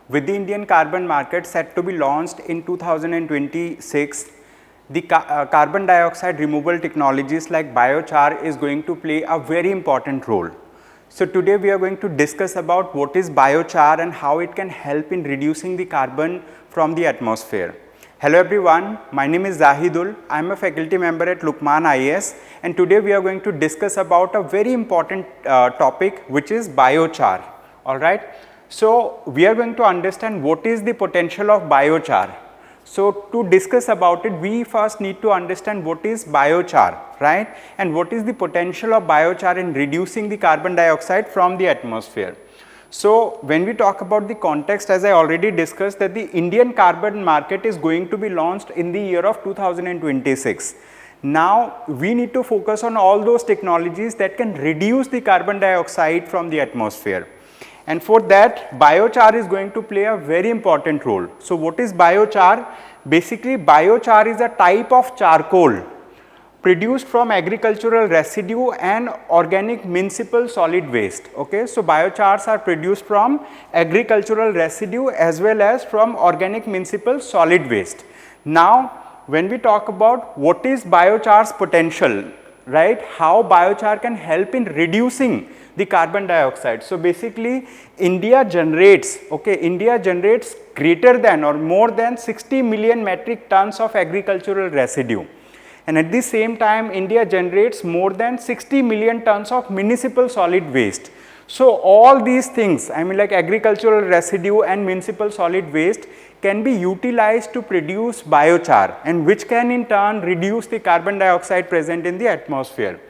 With the Indian carbon market set to be launched in 2026, the carbon dioxide removal technologies like biochar is going to play a very important role. So today we are going to discuss about what is biochar and how it can help in reducing the carbon from the atmosphere. Hello everyone, my name is Jahidul. I am a faculty member at Lukmaan IAS, and today we are going to discuss about a very important topic, which is biochar. Alright. So we are going to understand what is the potential of biochar. So to discuss about it, we first need to understand what is biochar, right, and what is the potential of biochar in reducing the carbon dioxide from the atmosphere. So when we talk about the context, as I already discussed, that the Indian carbon market is going to be launched in the year of 2026. Now we need to focus on all those technologies that can reduce the carbon dioxide from the atmosphere. And for that, biochar is going to play a very important role. So what is biochar? Basically, biochar is a type of charcoal produced from agricultural residue and organic municipal solid waste. Okay, so biochars are produced from agricultural residue as well as from organic municipal solid waste. Now, when we talk about what is biochar's potential, right, how biochar can help in reducing the carbon dioxide. So basically, India generates greater than or more than 60 million metric tons of agricultural residue. And at the same time, India generates more than 60 million tons of municipal solid waste. So all these things, I mean like agricultural residue and municipal solid waste, can be utilized to produce biochar, and which can in turn reduce the carbon dioxide present in the atmosphere.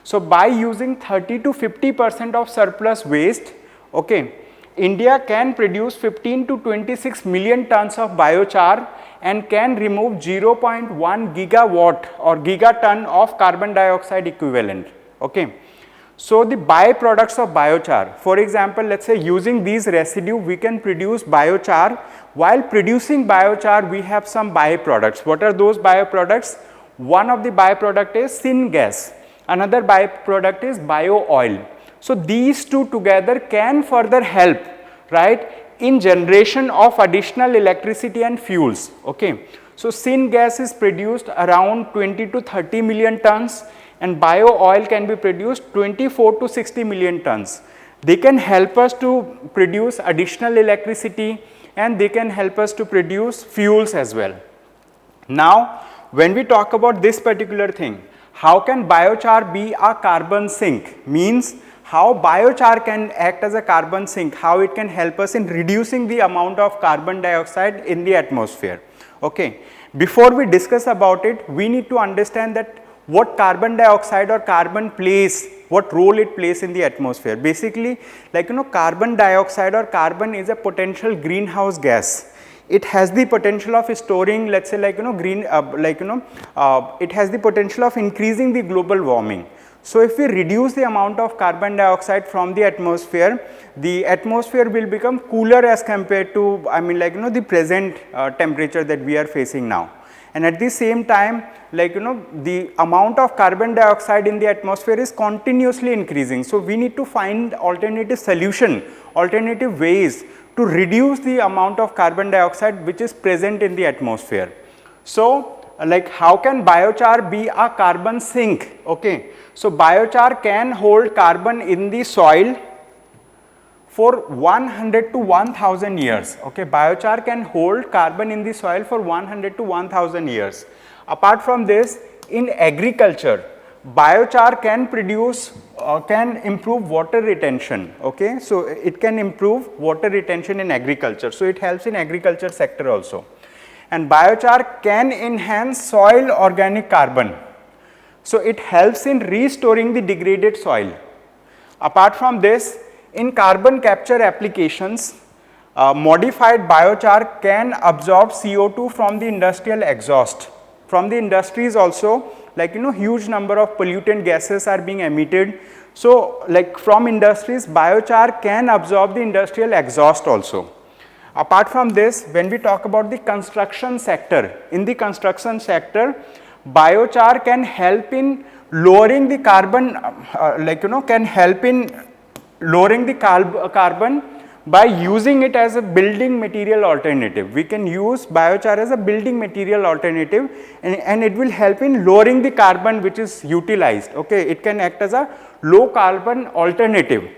So by using 30 to 50% of surplus waste, okay, India can produce 15 to 26 million tons of biochar and can remove 0.1 gigawatt or gigaton of carbon dioxide equivalent. Okay. So the byproducts of biochar, for example, let's say using these residue we can produce biochar. While producing biochar, we have some byproducts. What are those byproducts? One of the byproduct is syngas. Another byproduct is bio oil. So these two together can further help, right, in generation of additional electricity and fuels. Okay. So syngas is produced around 20 to 30 million tons, and bio oil can be produced 24 to 60 million tons. They can help us to produce additional electricity, and they can help us to produce fuels as well. Now, when we talk about this particular thing, how can biochar be a carbon sink? Means how biochar can act as a carbon sink, how it can help us in reducing the amount of carbon dioxide in the atmosphere. Okay. Before we discuss about it, we need to understand that what carbon dioxide or carbon plays, what role it plays in the atmosphere. Basically, like carbon dioxide or carbon is a potential greenhouse gas. It has the potential of storing, let's say it has the potential of increasing the global warming. So if we reduce the amount of carbon dioxide from the atmosphere will become cooler as compared to, the present temperature that we are facing now. And at the same time, the amount of carbon dioxide in the atmosphere is continuously increasing. So we need to find alternative solution, alternative ways to reduce the amount of carbon dioxide which is present in the atmosphere. So how can biochar be a carbon sink? Okay. So biochar can hold carbon in the soil for 100 to 1000 years. Okay. Biochar can hold carbon in the soil for 100 to 1000 years. Apart from this, in agriculture, biochar can improve water retention. Okay. So it can improve water retention in agriculture. So it helps in agriculture sector also. And biochar can enhance soil organic carbon. So it helps in restoring the degraded soil. Apart from this, in carbon capture applications, modified biochar can absorb CO2 from the industrial exhaust. From the industries also, huge number of pollutant gases are being emitted. So from industries, biochar can absorb the industrial exhaust also. Apart from this, when we talk about the construction sector, in the construction sector, biochar can help in lowering the carbon, carbon by using it as a building material alternative. We can use biochar as a building material alternative, and it will help in lowering the carbon which is utilized. Okay, it can act as a low carbon alternative.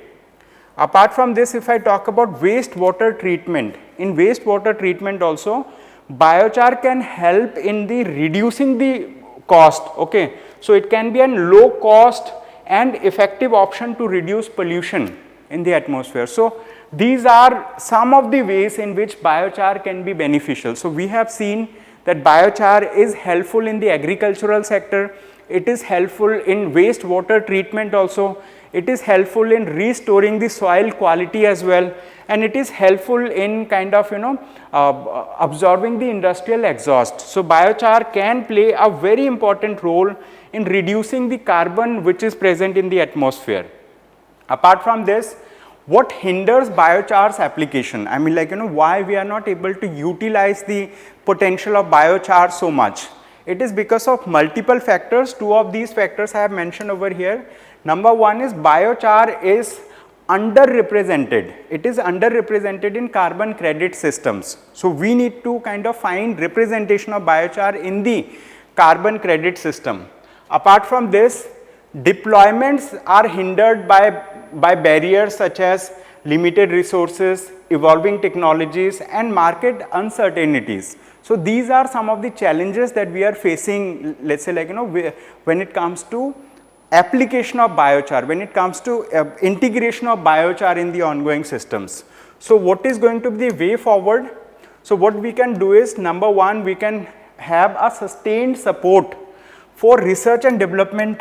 Apart from this, if I talk about wastewater treatment, in wastewater treatment also biochar can help in the reducing the cost. Okay, so it can be a low cost and effective option to reduce pollution in the atmosphere. So these are some of the ways in which biochar can be beneficial. So we have seen that biochar is helpful in the agricultural sector, it is helpful in wastewater treatment also, it is helpful in restoring the soil quality as well, and it is helpful in kind of absorbing the industrial exhaust. So biochar can play a very important role in reducing the carbon which is present in the atmosphere. Apart from this, what hinders biochar's application? I mean, like, why we are not able to utilize the potential of biochar so much? It is because of multiple factors. Two of these factors I have mentioned over here. Number one is biochar is underrepresented. It is underrepresented in carbon credit systems. So we need to kind of find representation of biochar in the carbon credit system. Apart from this, deployments are hindered by barriers such as limited resources, evolving technologies, and market uncertainties. So these are some of the challenges that we are facing, let's say, like, when it comes to application of biochar, when it comes to integration of biochar in the ongoing systems. So what is going to be the way forward? So what we can do is, number one, we can have a sustained support for research and development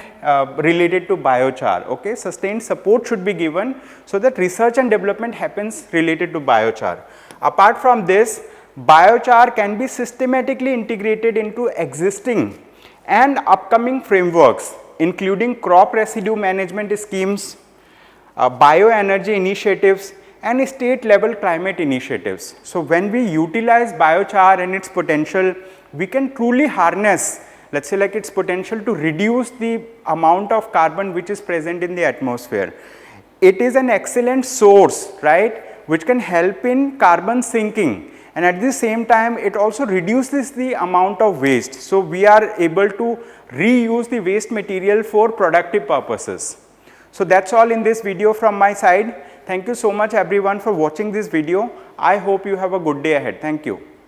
related to biochar. Okay, sustained support should be given so that research and development happens related to biochar. Apart from this, biochar can be systematically integrated into existing and upcoming frameworks, including crop residue management schemes, bioenergy initiatives, and state level climate initiatives. So when we utilize biochar and its potential, we can truly harness, let's say, like, its potential to reduce the amount of carbon which is present in the atmosphere. It is an excellent source, right, which can help in carbon sinking, and at the same time it also reduces the amount of waste. So we are able to reuse the waste material for productive purposes. So that's all in this video from my side. Thank you so much everyone for watching this video. I hope you have a good day ahead. Thank you.